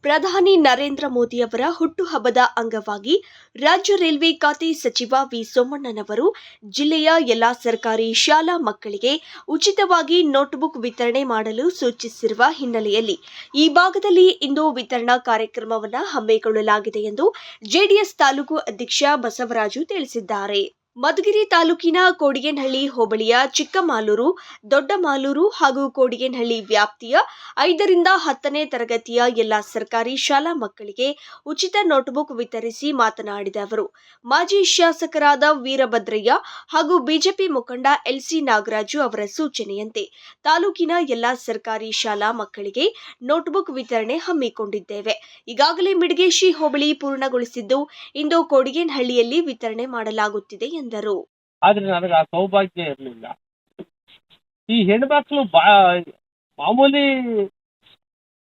ಪ್ರಧಾನಿ ನರೇಂದ್ರ ಮೋದಿಯವರ ಹುಟ್ಟುಹಬ್ಬದ ಅಂಗವಾಗಿ ರಾಜ್ಯ ರೈಲ್ವೆ ಖಾತೆ ಸಚಿವ ವಿ ಸೋಮಣ್ಣನವರು ಜಿಲ್ಲೆಯ ಎಲ್ಲಾ ಸರ್ಕಾರಿ ಶಾಲಾ ಮಕ್ಕಳಿಗೆ ಉಚಿತವಾಗಿ ನೋಟ್ಬುಕ್ ವಿತರಣೆ ಮಾಡಲು ಸೂಚಿಸಿರುವ ಹಿನ್ನೆಲೆಯಲ್ಲಿ ಈ ಭಾಗದಲ್ಲಿ ಇಂದು ವಿತರಣಾ ಕಾರ್ಯಕ್ರಮವನ್ನು ಹಮ್ಮಿಕೊಳ್ಳಲಾಗಿದೆ ಎಂದು ಜೆಡಿಎಸ್ ತಾಲೂಕು ಅಧ್ಯಕ್ಷ ಬಸವರಾಜು ತಿಳಿಸಿದ್ದಾರೆ. ಮಧುಗಿರಿ ತಾಲೂಕಿನ ಕೋಡಿಗೇನಹಳ್ಳಿ ಹೋಬಳಿಯ ಚಿಕ್ಕಮಾಲೂರು, ದೊಡ್ಡಮಾಲೂರು ಹಾಗೂ ಕೋಡಿಗೇನಹಳ್ಳಿ ವ್ಯಾಪ್ತಿಯ 5ರಿಂದ 10ನೇ ತರಗತಿಯ ಎಲ್ಲ ಸರ್ಕಾರಿ ಶಾಲಾ ಮಕ್ಕಳಿಗೆ ಉಚಿತ ನೋಟ್ಬುಕ್ ವಿತರಿಸಿ ಮಾತನಾಡಿದ ಅವರು, ಮಾಜಿ ಶಾಸಕರಾದ ವೀರಭದ್ರಯ್ಯ ಹಾಗೂ ಬಿಜೆಪಿ ಮುಖಂಡ ಎಲ್ಸಿ ನಾಗರಾಜು ಅವರ ಸೂಚನೆಯಂತೆ ತಾಲೂಕಿನ ಎಲ್ಲ ಸರ್ಕಾರಿ ಶಾಲಾ ಮಕ್ಕಳಿಗೆ ನೋಟ್ಬುಕ್ ವಿತರಣೆ ಹಮ್ಮಿಕೊಂಡಿದ್ದೇವೆ. ಈಗಾಗಲೇ ಮಿಡಗೇಶಿ ಹೋಬಳಿ ಪೂರ್ಣಗೊಳಿಸಿದ್ದು, ಇಂದು ಕೋಡಿಗೇನಹಳ್ಳಿಯಲ್ಲಿ ವಿತರಣೆ ಮಾಡಲಾಗುತ್ತಿದೆ ಎಂದರು. ಆದ್ರೆ ನನಗೆ ಆ ಸೌಭಾಗ್ಯ ಇರಲಿಲ್ಲ. ಈ ಹೆಣ್ಮಕ್ಳು ಮಾಮೂಲಿ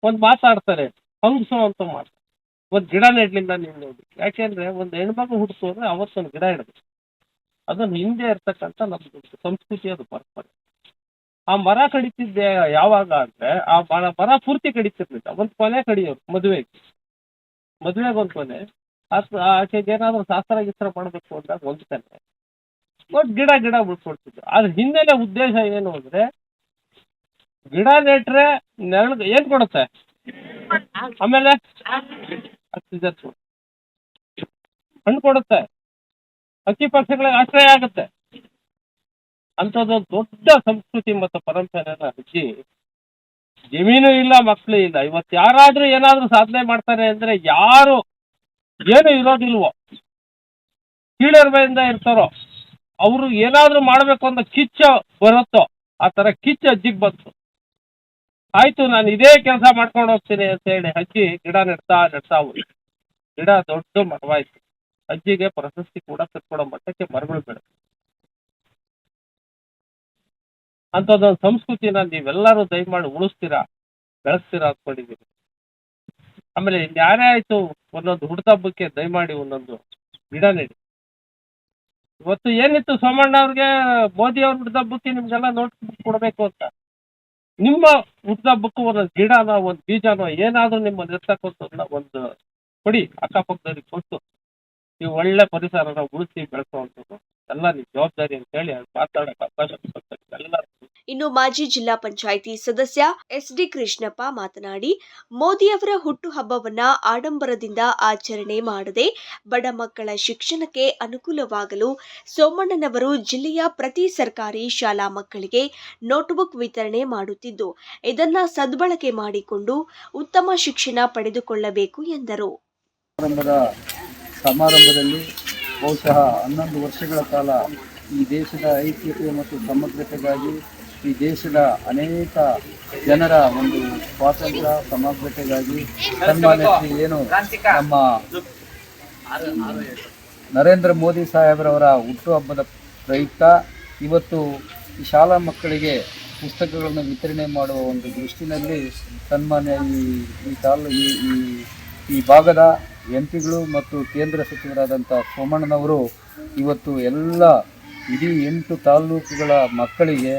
ಒಂದ್ ಮಾತಾಡ್ತಾರೆ, ಹಂಗಸು ಅಂತ ಮಾಡ್ತಾರೆ. ಒಂದ್ ಗಿಡ ನೆಡ್ಲಿಲ್ಲ ನೀವು ನೋಡಿ. ಯಾಕೆಂದ್ರೆ ಒಂದ್ ಹೆಣ್ಮಕ್ಳು ಹುಟ್ಟಿಸು ಅಂದ್ರೆ ಅವತ್ತೊಂದು ಗಿಡ ಇಡಬೇಕು. ಅದನ್ನ ಹಿಂದೆ ಇರ್ತಕ್ಕಂಥ ನಮ್ದು ಸಂಸ್ಕೃತಿ, ಅದು ಪರಂಪರೆ. ಆ ಮರ ಕಡಿತಿದ್ದೆ ಯಾವಾಗ ಅಂದ್ರೆ ಆ ಮರ ಪೂರ್ತಿ ಕಡಿತಿರ್ಲಿಲ್ಲ, ಒಂದ್ ಕೊನೆ ಕಡಿಯೋರು. ಮದುವೆಗೆ ಒಂದ್ ಕೊನೆ, ಆಚೆಗೆ ಏನಾದ್ರು ಶಾಸ್ತ್ರ ಗಿಸ್ತ್ರ ಮಾಡ್ಬೇಕು ಅಂದಾಗ ಹೊಂದ್ತಾನೆ ಒಂದ್ ಗಿಡ ಉಳ್ಕೊಳ್ತಿದ್ರು. ಅದ್ರ ಹಿನ್ನೆಲೆ ಉದ್ದೇಶ ಏನು ಅಂದ್ರೆ, ಗಿಡ ನೆಟ್ರೆ ನೆರಳು ಏನ್ ಕೊಡುತ್ತೆ, ಆಮೇಲೆ ಹಣ್ಣು ಕೊಡುತ್ತೆ, ಅಕ್ಕಿ ಪಕ್ಷಿಗಳಿಗೆ ಆಶ್ರಯ ಆಗುತ್ತೆ. ಅಂಥದ್ದೊಂದು ದೊಡ್ಡ ಸಂಸ್ಕೃತಿ ಮತ್ತು ಪರಂಪರೆನ ಹಚ್ಚಿ, ಜಮೀನು ಇಲ್ಲ, ಮಕ್ಕಳು ಇಲ್ಲ. ಇವತ್ತು ಯಾರಾದ್ರೂ ಏನಾದ್ರೂ ಸಾಧನೆ ಮಾಡ್ತಾರೆ ಅಂದ್ರೆ ಯಾರು ಏನು ಇರೋದಿಲ್ವೋ, ಕೀಳರಿಮೆಯಿಂದ ಇರ್ತಾರೋ, ಅವರು ಏನಾದ್ರೂ ಮಾಡ್ಬೇಕು ಅಂತ ಕಿಚ್ಚ ಬರುತ್ತೋ, ಆ ತರ ಕಿಚ್ಚ ಅಜ್ಜಿಗೆ ಬಂತು. ಆಯ್ತು, ನಾನು ಇದೇ ಕೆಲಸ ಮಾಡ್ಕೊಂಡು ಹೋಗ್ತೀನಿ ಅಂತ ಹೇಳಿ ಅಜ್ಜಿ ಗಿಡ ನೆಡ್ತಾ ಹೋಗಿ ಗಿಡ ದೊಡ್ಡ ಮರವಾಯ್ತು. ಅಜ್ಜಿಗೆ ಪ್ರಶಸ್ತಿ ಕೂಡ ತಕ್ಕೊಡೋ ಮಟ್ಟಕ್ಕೆ ಮರಗಳು ಬೆಳೆದು. ಅಂಥದ್ದೊಂದು ಸಂಸ್ಕೃತಿನ ನೀವೆಲ್ಲರೂ ದಯಮಾಡಿ ಉಳಿಸ್ತೀರಾ, ಬೆಳೆಸ್ತೀರಾ ಅಂದ್ಕೊಂಡಿದ್ದೀವಿ. ಆಮೇಲೆ ಯಾರೇ ಆಯ್ತು, ಒಂದೊಂದು ಹುಟ್ಟುಹಬ್ಬಕ್ಕೆ ದಯಮಾಡಿ ಒಂದೊಂದು ಗಿಡ ನೆಡಿ. ಇವತ್ತು ಏನಿತ್ತು, ಸೋಮಣ್ಣ ಅವ್ರಿಗೆ ಮೋದಿ ಅವ್ರ ಹುಟ್ಟುಹಬ್ಬಕ್ಕೆ ನಿಮ್ಗೆಲ್ಲ ನೋಟ್ಸ್ ಕೊಡಬೇಕು ಅಂತ, ನಿಮ್ಮ ಹುಟ್ಟುಹಬ್ಬಕ್ಕೂ ಒಂದೊಂದು ಗಿಡನೋ ಒಂದು ಬೀಜನೋ ಏನಾದ್ರೂ ನಿಮ್ಮ ಇರ್ತಕ್ಕಂಥದ್ದನ್ನ ಒಂದು ಕೊಡಿ, ಅಕ್ಕಪಕ್ಕದವ್ರಿಗೆ ಕೊಟ್ಟು ನೀವು ಒಳ್ಳೆ ಪರಿಸರನ ಉಳಿಸಿ ಬೆಳೆಸುವಂಥದ್ದು ಎಲ್ಲ ನಿಮ್ಮ ಜವಾಬ್ದಾರಿ ಅಂತ ಹೇಳಿ ಮಾತಾಡಕ್ಕೆ ಅವಕಾಶ ಕೊಡ್ತಾರೆ ಎಲ್ಲರೂ. ಇನ್ನು ಮಾಜಿ ಜಿಲ್ಲಾ ಪಂಚಾಯಿತಿ ಸದಸ್ಯ ಎಸ್.ಡಿ. ಕೃಷ್ಣಪ್ಪ ಮಾತನಾಡಿ, ಮೋದಿಯವರ ಹುಟ್ಟುಹಬ್ಬವನ್ನ ಆಡಂಬರದಿಂದ ಆಚರಣೆ ಮಾಡದೆ ಬಡ ಮಕ್ಕಳ ಶಿಕ್ಷಣಕ್ಕೆ ಅನುಕೂಲವಾಗಲು ಸೋಮಣ್ಣನವರು ಜಿಲ್ಲೆಯ ಪ್ರತಿ ಸರ್ಕಾರಿ ಶಾಲಾ ಮಕ್ಕಳಿಗೆ ನೋಟ್ಬುಕ್ ವಿತರಣೆ ಮಾಡುತ್ತಿದ್ದು, ಇದನ್ನ ಸದ್ಬಳಕೆ ಮಾಡಿಕೊಂಡು ಉತ್ತಮ ಶಿಕ್ಷಣ ಪಡೆದುಕೊಳ್ಳಬೇಕು ಎಂದರು. ಸಮಾರಂಭದಲ್ಲಿ ಬಹುಶಃ 11 ವರ್ಷಗಳ ಕಾಲ ಈ ದೇಶದ ಐಕ್ಯತೆ ಮತ್ತು ಸಮಗ್ರತೆಗಾಗಿ, ಈ ದೇಶದ ಅನೇಕ ಜನರ ಒಂದು ಸ್ವಾತಂತ್ರ್ಯ ಸಮಗ್ರತೆಗಾಗಿ ಸನ್ಮಾನಿಸಿ ಏನು ನಮ್ಮ ನರೇಂದ್ರ ಮೋದಿ ಸಾಹೇಬ್ರವರ ಹುಟ್ಟುಹಬ್ಬದ ಪ್ರಯುಕ್ತ ಇವತ್ತು ಈ ಶಾಲಾ ಮಕ್ಕಳಿಗೆ ಪುಸ್ತಕಗಳನ್ನು ವಿತರಣೆ ಮಾಡುವ ಒಂದು ದೃಷ್ಟಿನಲ್ಲಿ ಸನ್ಮಾನ್ಯ ಈ ಭಾಗದ ಎಂಪಿಗಳು ಮತ್ತು ಕೇಂದ್ರ ಸಚಿವರಾದಂಥ ಸೋಮಣ್ಣನವರು ಇವತ್ತು ಎಲ್ಲ ಇಡೀ 8 ತಾಲೂಕುಗಳ ಮಕ್ಕಳಿಗೆ,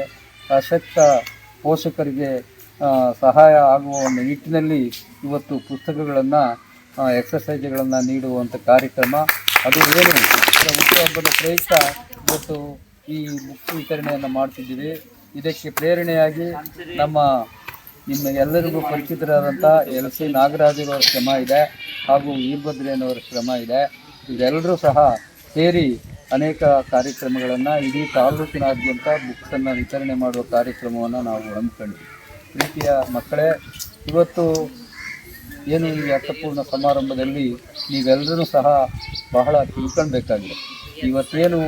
ಅಶಕ್ತ ಪೋಷಕರಿಗೆ ಸಹಾಯ ಆಗುವ ಒಂದು ನಿಟ್ಟಿನಲ್ಲಿ ಇವತ್ತು ಪುಸ್ತಕಗಳನ್ನು, ಎಕ್ಸಸೈಜ್ಗಳನ್ನು ನೀಡುವಂಥ ಕಾರ್ಯಕ್ರಮ ಅದು ಏನು ಹುಟ್ಟುಹಬ್ಬದ ಪ್ರಯುಕ್ತ ಇವತ್ತು ಈ ಬುಕ್ ವಿತರಣೆಯನ್ನು ಮಾಡ್ತಿದ್ದೀವಿ. ಇದಕ್ಕೆ ಪ್ರೇರಣೆಯಾಗಿ ನಿಮ್ಮ ಎಲ್ಲರಿಗೂ ಪರಿಚಿತರಾದಂಥ ಎಲ್.ಸಿ. ನಾಗರಾಜರವರ ಶ್ರಮ ಇದೆ, ಹಾಗೂ ವೀರಭದ್ರಯ್ಯನವರ ಶ್ರಮ ಇದೆ. ಇವರೆಲ್ಲರೂ ಸಹ ಸೇರಿ ಅನೇಕ ಕಾರ್ಯಕ್ರಮಗಳನ್ನು, ಇಡೀ ತಾಲೂಕಿನಾದ್ಯಂತ ಬುಕ್ಸನ್ನು ವಿತರಣೆ ಮಾಡುವ ಕಾರ್ಯಕ್ರಮವನ್ನು ನಾವು ಹಮ್ಮಿಕೊಂಡ್ವಿ. ಪ್ರೀತಿಯ ಮಕ್ಕಳೇ, ಇವತ್ತು ಏನು ಈ ಅರ್ಥಪೂರ್ಣ ಸಮಾರಂಭದಲ್ಲಿ ನೀವೆಲ್ಲರೂ ಸಹ ಬಹಳ ತಿಳ್ಕೊಳ್ಬೇಕಾಗಿದೆ. ಇವತ್ತೇನು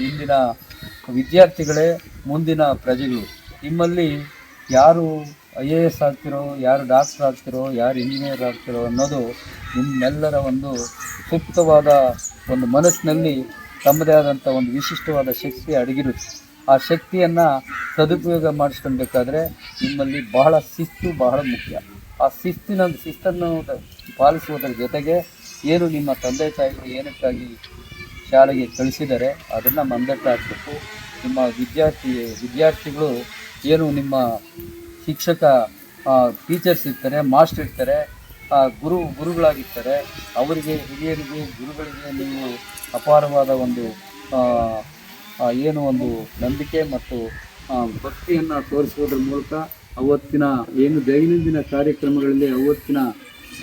ಇಂದಿನ ವಿದ್ಯಾರ್ಥಿಗಳೇ ಮುಂದಿನ ಪ್ರಜೆಗಳು. ನಿಮ್ಮಲ್ಲಿ ಯಾರು IAS ಆಗ್ತಿರೋ, ಯಾರು ಡಾಕ್ಟರ್ ಆಗ್ತಿರೋ, ಯಾರು ಇಂಜಿನಿಯರ್ ಆಗ್ತಿರೋ ಅನ್ನೋದು ನಿಮ್ಮೆಲ್ಲರ ಒಂದು ಸೂಕ್ತವಾದ ಒಂದು ಮನಸ್ಸಿನಲ್ಲಿ ತಮ್ಮದೇ ಆದಂಥ ಒಂದು ವಿಶಿಷ್ಟವಾದ ಶಕ್ತಿ ಅಡಗಿರುತ್ತೆ. ಆ ಶಕ್ತಿಯನ್ನು ಸದುಪಯೋಗ ಮಾಡಿಸ್ಕೊಳ್ಬೇಕಾದ್ರೆ ನಿಮ್ಮಲ್ಲಿ ಬಹಳ ಶಿಸ್ತು ಬಹಳ ಮುಖ್ಯ. ಆ ಶಿಸ್ತನ್ನು ಪಾಲಿಸುವುದರ ಜೊತೆಗೆ ಏನು ನಿಮ್ಮ ತಂದೆ ತಾಯಿಗಳು ಏನಕ್ಕಾಗಿ ಶಾಲೆಗೆ ಕಳಿಸಿದ್ದಾರೆ ಅದನ್ನು ಮಂದಟ್ಟು ಹಾಕಬೇಕು. ನಿಮ್ಮ ವಿದ್ಯಾರ್ಥಿಗಳು ಏನು ನಿಮ್ಮ ಶಿಕ್ಷಕ ಟೀಚರ್ಸ್ ಇರ್ತಾರೆ, ಮಾಸ್ಟರ್ ಇರ್ತಾರೆ, ಗುರುಗಳಾಗಿರ್ತಾರೆ. ಅವರಿಗೆ ಹಿರಿಯರಿಗೆ ಗುರುಗಳಿಗೆ ನೀವು ಅಪಾರವಾದ ಒಂದು ಏನು ಒಂದು ನಂಬಿಕೆ ಮತ್ತು ಭಕ್ತಿಯನ್ನು ತೋರಿಸುವುದರ ಮೂಲಕ ಅವತ್ತಿನ ಏನು ದೈನಂದಿನ ಕಾರ್ಯಕ್ರಮಗಳಲ್ಲಿ ಅವತ್ತಿನ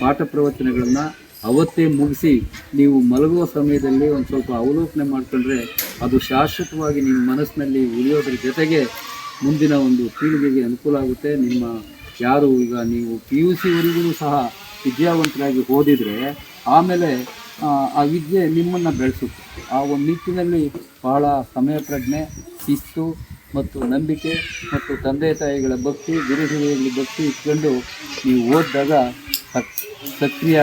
ಪಾಠ ಪ್ರವಚನಗಳನ್ನು ಅವತ್ತೇ ಮುಗಿಸಿ ನೀವು ಮಲಗುವ ಸಮಯದಲ್ಲಿ ಒಂದು ಸ್ವಲ್ಪ ಅವಲೋಕನೆ ಮಾಡಿಕೊಂಡ್ರೆ ಅದು ಶಾಶ್ವತವಾಗಿ ನಿಮ್ಮ ಮನಸ್ಸಿನಲ್ಲಿ ಉಳಿಯೋದ್ರ ಜೊತೆಗೆ ಮುಂದಿನ ಒಂದು ಪೀಳಿಗೆಗೆ ಅನುಕೂಲ ಆಗುತ್ತೆ. ನಿಮ್ಮ ಯಾರು ಈಗ ನೀವು PUC ಸಹ ವಿದ್ಯಾವಂತರಾಗಿ ಓದಿದರೆ ಆಮೇಲೆ ಆ ವಿದ್ಯೆ ನಿಮ್ಮನ್ನು ಬೆಳೆಸುತ್ತೆ. ಆ ಒಂದು ನಿಟ್ಟಿನಲ್ಲಿ ಬಹಳ ಸಮಯ ಪ್ರಜ್ಞೆ, ಶಿಸ್ತು ಮತ್ತು ನಂಬಿಕೆ ಮತ್ತು ತಂದೆ ತಾಯಿಗಳ ಭಕ್ತಿ, ಗುರು ಹಿರಿಯರಲ್ಲಿ ಭಕ್ತಿ ಇಟ್ಕೊಂಡು ನೀವು ಓದಿದಾಗ ಸಕ್ರಿಯ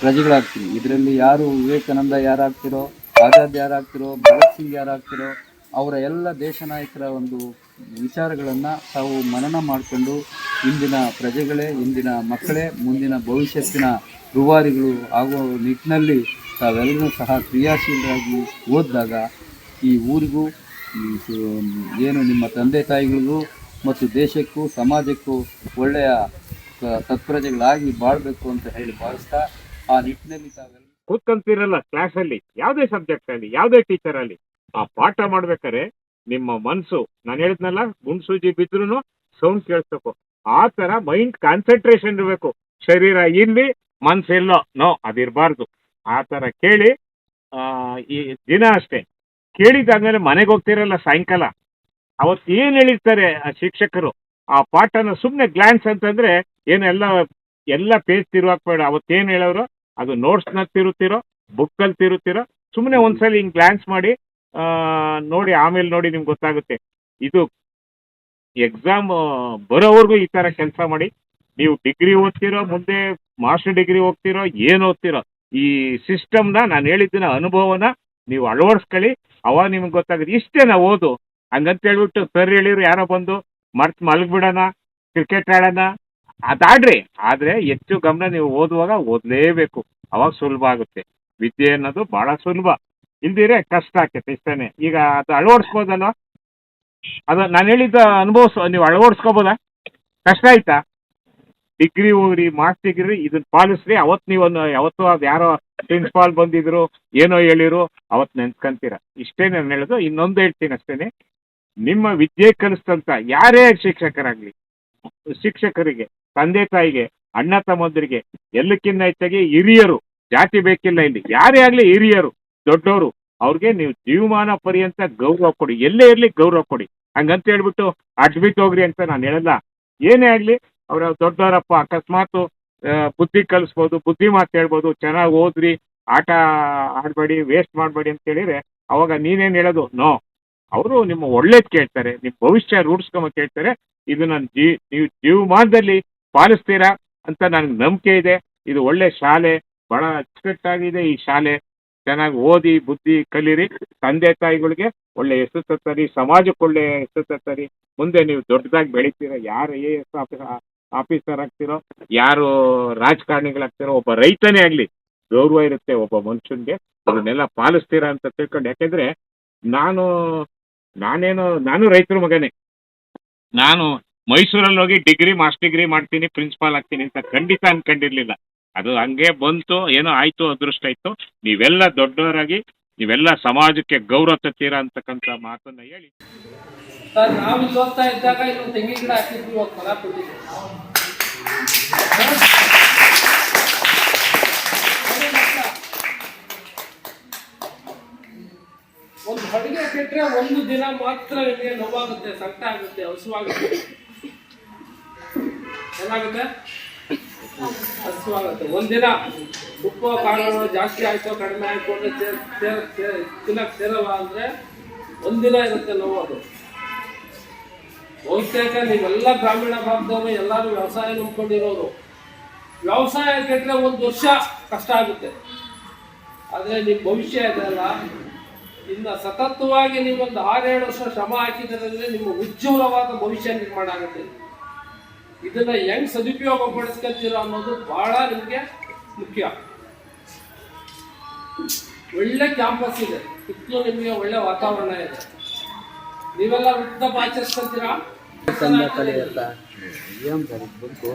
ಪ್ರಜೆಗಳಾಗ್ತೀವಿ. ಇದರಲ್ಲಿ ಯಾರು ವಿವೇಕಾನಂದ ಯಾರಾಗ್ತಿರೋ, ಆಜಾದ್ ಯಾರಾಗ್ತಿರೋ, ಭಗತ್ ಸಿಂಗ್ ಯಾರಾಗ್ತಿರೋ ಅವರ ಎಲ್ಲ ದೇಶ ನಾಯಕರ ಒಂದು ವಿಚಾರಗಳನ್ನು ತಾವು ಮನನ ಮಾಡಿಕೊಂಡು ಇಂದಿನ ಪ್ರಜೆಗಳೇ, ಇಂದಿನ ಮಕ್ಕಳೇ, ಮುಂದಿನ ಭವಿಷ್ಯತ್ತಿನ ರೂವಾರಿಗಳು ಆಗುವ ನಿಟ್ಟಿನಲ್ಲಿ ತಾವೆಲ್ಲರೂ ಸಹ ಕ್ರಿಯಾಶೀಲರಾಗಿ ಓದಿದಾಗ ಈ ಊರಿಗೂ ಏನು ನಿಮ್ಮ ತಂದೆ ತಾಯಿಗಳಿಗೂ ಮತ್ತು ದೇಶಕ್ಕೂ ಸಮಾಜಕ್ಕೂ ಒಳ್ಳೆಯ ಸತ್ಪ್ರಜೆಗಳಾಗಿ ಬಾಳಬೇಕು ಅಂತ ಹೇಳಿ ಭಾವಿಸ್ತಾ ಆ ನಿಟ್ಟಿನಲ್ಲಿ ತಾವೆಲ್ಲ ಕೂತ್ಕೊಂತಿರಲ್ಲ ಕ್ಲಾಸಲ್ಲಿ, ಯಾವುದೇ ಸಬ್ಜೆಕ್ಟ್ ಅಲ್ಲಿ, ಯಾವುದೇ ಟೀಚರ್ ಅಲ್ಲಿ, ಆ ಪಾಠ ಮಾಡ್ಬೇಕಾರೆ ನಿಮ್ಮ ಮನಸ್ಸು, ನಾನು ಹೇಳಿದ್ನಲ್ಲ ಗುಂಡ್ಸೂಜಿ ಬಿದ್ರೂ ಸೌಂಡ್ ಕೇಳಿಸ್ಬೇಕು, ಆ ತರ ಮೈಂಡ್ ಕಾನ್ಸಂಟ್ರೇಷನ್ ಇರಬೇಕು. ಶರೀರ ಇಲ್ಲಿ ಮನ್ಸೆಲ್ಲೋ ನೋ ಅದಿರಬಾರ್ದು. ಆ ತರ ಕೇಳಿ ಈ ದಿನ ಅಷ್ಟೇ ಕೇಳಿದಾದ್ಮೇಲೆ ಮನೆಗೆ ಹೋಗ್ತಿರಲ್ಲ ಸಾಯಂಕಾಲ, ಅವತ್ತು ಏನು ಹೇಳಿರ್ತಾರೆ ಆ ಶಿಕ್ಷಕರು, ಆ ಪಾಠನ ಸುಮ್ಮನೆ ಗ್ಲಾನ್ಸ್ ಅಂತಂದ್ರೆ ಏನು ಎಲ್ಲ ಪೇಜ್ ತಿರುವಾಕ್ಬೇಡ. ಅವತ್ತೇನು ಹೇಳೋರು ಅದು ನೋಟ್ಸ್ನ ತಿರುತ್ತಿರೋ, ಬುಕ್ಕಲ್ಲಿ ತಿರುತ್ತಿರೋ, ಸುಮ್ಮನೆ ಒಂದ್ಸಲಿ ಹಿಂಗೆ ಗ್ಲಾನ್ಸ್ ಮಾಡಿ ನೋಡಿ, ಆಮೇಲೆ ನೋಡಿ ನಿಮ್ಗೆ ಗೊತ್ತಾಗುತ್ತೆ. ಇದು ಎಕ್ಸಾಮ್ ಬರೋವರೆಗೂ ಈ ಥರ ಕೆಲಸ ಮಾಡಿ. ನೀವು ಡಿಗ್ರಿ ಓದ್ತಿರೋ, ಮುಂದೆ ಮಾಸ್ಟರ್ ಡಿಗ್ರಿ ಹೋಗ್ತಿರೋ, ಏನು ಓದ್ತಿರೋ, ಈ ಸಿಸ್ಟಮ್ನ ನಾನು ಹೇಳಿದ್ದಿನ ಅನುಭವನ ನೀವು ಅಳವಡಿಸ್ಕೊಳ್ಳಿ. ಅವಾಗ ನಿಮ್ಗೆ ಗೊತ್ತಾಗುತ್ತೆ. ಇಷ್ಟೇ ನಾವು ಓದು ಹಂಗಂತ ಹೇಳ್ಬಿಟ್ಟು ಸರ್ ಹೇಳಿದ್ರು ಯಾರೋ ಬಂದು ಮಲಗ್ಬಿಡೋಣ, ಕ್ರಿಕೆಟ್ ಆಡೋಣ, ಅದಾಡ್ರಿ. ಆದರೆ ಹೆಚ್ಚು ಗಮನ ನೀವು ಓದುವಾಗ ಓದಲೇಬೇಕು. ಅವಾಗ ಸುಲಭ ಆಗುತ್ತೆ. ವಿದ್ಯೆ ಅನ್ನೋದು ಭಾಳ ಸುಲಭ, ಇಲ್ದಿರೆ ಕಷ್ಟ ಆಕೈತೆ ಇಷ್ಟೇ. ಈಗ ಅದು ಅಳವಡಿಸ್ಬೋದಲ್ವ? ಅದು ನಾನು ಹೇಳಿದ್ದ ನೀವು ಅಳವಡಿಸ್ಕೋಬೋದಾ? ಕಷ್ಟ ಆಯ್ತಾ? ಡಿಗ್ರಿ ಹೋಗ್ರಿ, ಮಾಸ್ಟರ್ ಡಿಗ್ರಿ, ಇದನ್ನ ಪಾಲಿಸ್ರಿ. ಅವತ್ತು ನೀವು ಯಾವತ್ತೂ ಅದು ಯಾರೋ ಪ್ರಿನ್ಸಿಪಾಲ್ ಬಂದಿದ್ರು, ಏನೋ ಹೇಳಿರು, ಅವತ್ತು ನೆನ್ಸ್ಕೊಂತೀರ. ಇಷ್ಟೇ ನಾನು ಹೇಳೋದು. ಇನ್ನೊಂದು ಹೇಳ್ತೀನಿ ಅಷ್ಟೇ, ನಿಮ್ಮ ವಿದ್ಯೆ ಕಲಿಸ್ತಂತ ಯಾರೇ ಶಿಕ್ಷಕರಾಗಲಿ, ಶಿಕ್ಷಕರಿಗೆ, ತಂದೆ ತಾಯಿಗೆ, ಅಣ್ಣ ತಮ್ಮಂದರಿಗೆ, ಎಲ್ಲಕ್ಕಿಂತ ಹೆಚ್ಚಾಗಿ ಹಿರಿಯರು, ಜಾತಿ ಬೇಕಿಲ್ಲ ಇಲ್ಲಿ, ಯಾರೇ ಆಗಲಿ ಹಿರಿಯರು, ದೊಡ್ಡವರು, ಅವ್ರಿಗೆ ನೀವು ಜೀವಮಾನ ಪರ್ಯಂತ ಗೌರವ ಕೊಡಿ. ಎಲ್ಲೇ ಇರಲಿ ಗೌರವ ಕೊಡಿ. ಹಂಗಂತ ಹೇಳ್ಬಿಟ್ಟು ಅಡ್ಬಿಟ್ ಹೋಗ್ರಿ ಅಂತ ನಾನು ಹೇಳಲ್ಲ. ಏನೇ ಆಗಲಿ ಅವ್ರ ದೊಡ್ಡವರಪ್ಪ, ಅಕಸ್ಮಾತ್ ಬುದ್ಧಿ ಕಲಿಸ್ಬೋದು, ಬುದ್ಧಿ ಮಾತು ಹೇಳ್ಬೋದು, ಚೆನ್ನಾಗಿ ಓದ್ರಿ, ಆಟ ಆಡಬೇಡಿ, ವೇಸ್ಟ್ ಮಾಡಬೇಡಿ ಅಂತ ಹೇಳಿದ್ರೆ ಅವಾಗ ನೀನೇನು ಹೇಳೋದು? ನೋ, ಅವರು ನಿಮ್ಮ ಒಳ್ಳೇದು ಕೇಳ್ತಾರೆ, ನಿಮ್ಮ ಭವಿಷ್ಯ ರೂಢಿಸ್ಕೊಂಬ ಕೇಳ್ತಾರೆ. ಇದು ನೀವು ಜೀವಮಾನದಲ್ಲಿ ಪಾಲಿಸ್ತೀರಾ ಅಂತ ನನಗೆ ನಂಬಿಕೆ ಇದೆ. ಇದು ಒಳ್ಳೆ ಶಾಲೆ, ಭಾಳ ಅಚ್ಚುಕಟ್ಟಾಗಿದೆ ಈ ಶಾಲೆ. ಚೆನ್ನಾಗಿ ಓದಿ ಬುದ್ಧಿ ಕಲೀರಿ. ತಂದೆ ತಾಯಿಗಳಿಗೆ ಒಳ್ಳೆ ಹೆಸರು ತರ್ತಾರಿ, ಸಮಾಜಕ್ಕೆ ಒಳ್ಳೆ ಹೆಸರು ತರ್ತಾರಿ. ಮುಂದೆ ನೀವು ದೊಡ್ಡದಾಗಿ ಬೆಳಿತೀರ. ಯಾರು AS ಆಫೀಸರ್ ಆಗ್ತಿರೋ, ಯಾರು ರಾಜಕಾರಣಿಗಳಾಗ್ತಿರೋ, ಒಬ್ಬ ರೈತನೇ ಆಗಲಿ ಗೌರವ ಇರುತ್ತೆ ಒಬ್ಬ ಮನುಷ್ಯನಿಗೆ. ಅದನ್ನೆಲ್ಲ ಪಾಲಿಸ್ತೀರಾ ಅಂತ ತಿಳ್ಕೊಂಡು. ಯಾಕೆಂದರೆ ನಾನು ರೈತರ ಮಗನೇ. ನಾನು ಮೈಸೂರಲ್ಲಿ ಹೋಗಿ ಡಿಗ್ರಿ, ಮಾಸ್ಟರ್ ಡಿಗ್ರಿ ಮಾಡ್ತೀನಿ, ಪ್ರಿನ್ಸಿಪಾಲ್ ಆಗ್ತೀನಿ ಅಂತ ಖಂಡಿತ ಅನ್ಕೊಂಡಿರ್ಲಿಲ್ಲ. ಅದು ಹಂಗೆ ಬಂತು, ಏನೋ ಆಯಿತು, ಅದೃಷ್ಟ ಇತ್ತು. ನೀವೆಲ್ಲ ದೊಡ್ಡವರಾಗಿ ನೀವೆಲ್ಲ ಸಮಾಜಕ್ಕೆ ಗೌರವ ತರ್ತೀರಾ ಅಂತಕ್ಕಂಥ ಮಾತನ್ನು ಹೇಳಿ. ಸರ್, ನಾವು ಇಲ್ಲಿ ಹೋಗ್ತಾ ಇದ್ದಾಗ ಇನ್ನು ತೆಂಗಿನ ಗಿಡ ಹಾಕಿದ್ವಿ, ಇವಾಗ ಫಲ ಕೊಟ್ಟಿದ್ವಿ. ಒಂದು ಅಡುಗೆ ಕೆಟ್ಟರೆ ಒಂದು ದಿನ ಮಾತ್ರ ನಿಮಗೆ ನೋವಾಗುತ್ತೆ, ಸಂಕಟ ಆಗುತ್ತೆ, ಹಸುವಾಗುತ್ತೆ. ಏನಾಗುತ್ತೆ? ಹಸುವಾಗುತ್ತೆ. ಒಂದಿನ ಉಪ್ಪು ಖಾರಗಳು ಜಾಸ್ತಿ ಆಯಿತು, ಕಡಿಮೆ ಆಯಿತು ಅಂದರೆ ತಿನ್ನಕ್ಕೆ ಸೇರಲ್ಲ ಅಂದರೆ ಒಂದಿನ ಇರುತ್ತೆ ನೋವು. ಅದು ಬಹುತೇಕ ನೀವೆಲ್ಲ ಗ್ರಾಮೀಣ ಭಾಗದವರು ಎಲ್ಲರೂ ವ್ಯವಸಾಯ ನಂಬ್ಕೊಂಡಿರೋರು. ವ್ಯವಸಾಯ ಕೆಟ್ಟರೆ ಒಂದು ವರ್ಷ ಕಷ್ಟ ಆಗುತ್ತೆ, ಆದರೆ ನಿಮ್ಮ ಭವಿಷ್ಯ ಇದೆಯಲ್ಲ, ಇನ್ನು ಸತತವಾಗಿ ನೀವೊಂದು 6-7 ವರ್ಷ ಶ್ರಮ ಹಾಕಿದ್ರೆ ನಿಮ್ಮ ಉಜ್ವಲವಾದ ಭವಿಷ್ಯ ನಿರ್ಮಾಣ ಆಗುತ್ತೆ. ಇದನ್ನ ಹೆಂಗ್ ಸದುಪಯೋಗ ಪಡಿಸ್ಕೊಳ್ತೀರೋ ಅನ್ನೋದು ಬಹಳ ನಿಮಗೆ ಮುಖ್ಯ. ಒಳ್ಳೆ ಕ್ಯಾಂಪಸ್ ಇದೆ, ಸುತ್ತಲೂ ನಿಮಗೆ ಒಳ್ಳೆ ವಾತಾವರಣ ಇದೆ. ನೀವೆಲ್ಲ ವೃತ್ತ ಆಚರಿಸ್ಕೊಳ್ತೀರಾ? ಏನ್ ಸರ್ ಇದು ಬಂತು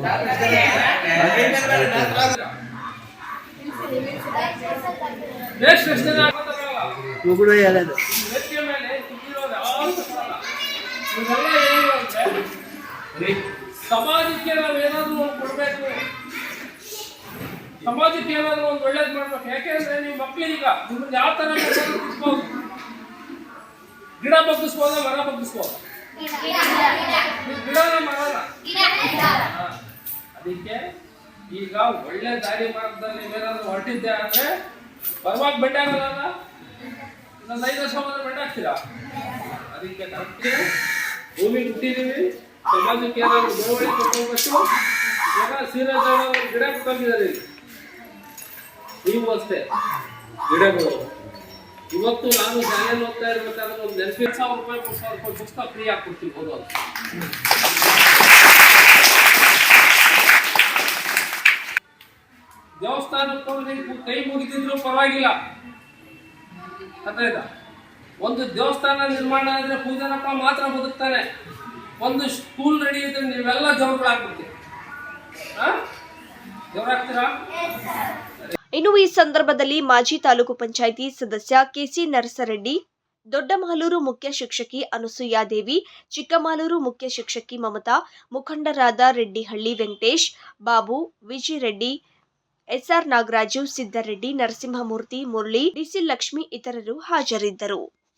ಮುಗುಳು ಹೇಳೋದು ಸಮಾಜಕ್ಕೆ ನಾವು ಏನಾದ್ರು ಒಂದು ಕೊಡ್ಬೇಕು, ಸಮಾಜಕ್ಕೆ ಏನಾದ್ರು ಒಂದು ಒಳ್ಳೇದು ಮಾಡ್ಬೇಕು. ಯಾಕೆಂದ್ರೆ ನೀವು ಮಕ್ಕಳೀಗ ನಿಮ್ಗೆ ಯಾವ ತರ ಬಗ್ಗಿಸ್ಬೋದು, ಗಿಡ ಬಗ್ಗಿಸ್ಬೋದ, ಮರ ಬಗ್ಗಿಸ್ಬೋದ? ಗಿಡನ ಮರನ. ಅದಕ್ಕೆ ಈಗ ಒಳ್ಳೆ ದಾರಿ ಮಾರ್ಗದಲ್ಲಿ ನೀವೇನಾದ್ರು ಹೊರಟಿದ್ದೆ ಅಂದ್ರೆ ಬರುವಾಗ ಬೆಟ್ಟ ಆಗಲ್ಲ, ಇನ್ನೊಂದು 5 ವರ್ಷ ಬಂದ್ರೆ ಬೆಟ್ಟ ಆಗ್ತೀರಾ? ಅದಕ್ಕೆ ನಮಗೆ ಭೂಮಿ ಹುಟ್ಟಿದೀವಿ, ಸಮಾಜಕ್ಕೆ ಏನಾದ್ರು ಬೆಳವಣಿಗೆ ಕೊಟ್ಟೋಗ್ಬೇಕು. ಇವಾಗ ಸೀರಿಯಸ್ ಗಿಡ ಕೊಟ್ಟಿದ್ದಾರೆ, ನೀವು ಅಷ್ಟೇ ಗಿಡಗಳು. ಇವತ್ತು ನಾನು ಶಾಲೆಯಲ್ಲಿ ಓದ್ತಾ ಇರ್ಬೇಕಾದ್ರೆ ಒಂದು 20,000 ರೂಪಾಯಿ 3,000 ರೂಪಾಯಿ ಪುಸ್ತಕ ಫ್ರೀ ಆಗಿ ಕೊಡ್ತೀನಿ ಓದೋದು. ದೇವಸ್ಥಾನಕ್ಕೆ ಹೋಗಿ ಕೈ ಮುಗಿದಿದ್ರು ಪರವಾಗಿಲ್ಲ, ಅರ್ಥ. ಒಂದು ದೇವಸ್ಥಾನ ನಿರ್ಮಾಣ ಆದ್ರೆ ಪೂಜಾರಪ್ಪ ಮಾತ್ರ ಬದುಕ್ತಾನೆ. ಒಂದು ಸ್ಕೂಲ್ ನಡೆಯಿದ್ರೆ ನೀವೆಲ್ಲ ಜವಗಳಾಗ್ಬಿಡ್ತೀವಿ, ಜವರಾಗ್ತೀರಾ? ಇನ್ನು ಈ ಸಂದರ್ಭದಲ್ಲಿ ಮಾಜಿ ತಾಲೂಕು ಪಂಚಾಯಿತಿ ಸದಸ್ಯ ಕೆಸಿ ನರಸರೆಡ್ಡಿ, ದೊಡ್ಡಮಾಲೂರು ಮುಖ್ಯ ಶಿಕ್ಷಕಿ ಅನುಸೂಯಾದೇವಿ, ಚಿಕ್ಕಮಾಲೂರು ಮುಖ್ಯ ಶಿಕ್ಷಕಿ ಮಮತಾ, ಮುಖಂಡರಾದ ರೆಡ್ಡಿಹಳ್ಳಿ ವೆಂಕಟೇಶ್, ಬಾಬು, ವಿಜಿರೆಡ್ಡಿ, ಎಸ್ಆರ್ ನಾಗರಾಜು, ಸಿದ್ದರೆಡ್ಡಿ, ನರಸಿಂಹಮೂರ್ತಿ, ಮುರಳಿ, ಡಿಸಿ ಲಕ್ಷ್ಮಿ ಇತರರು ಹಾಜರಿದ್ದರು.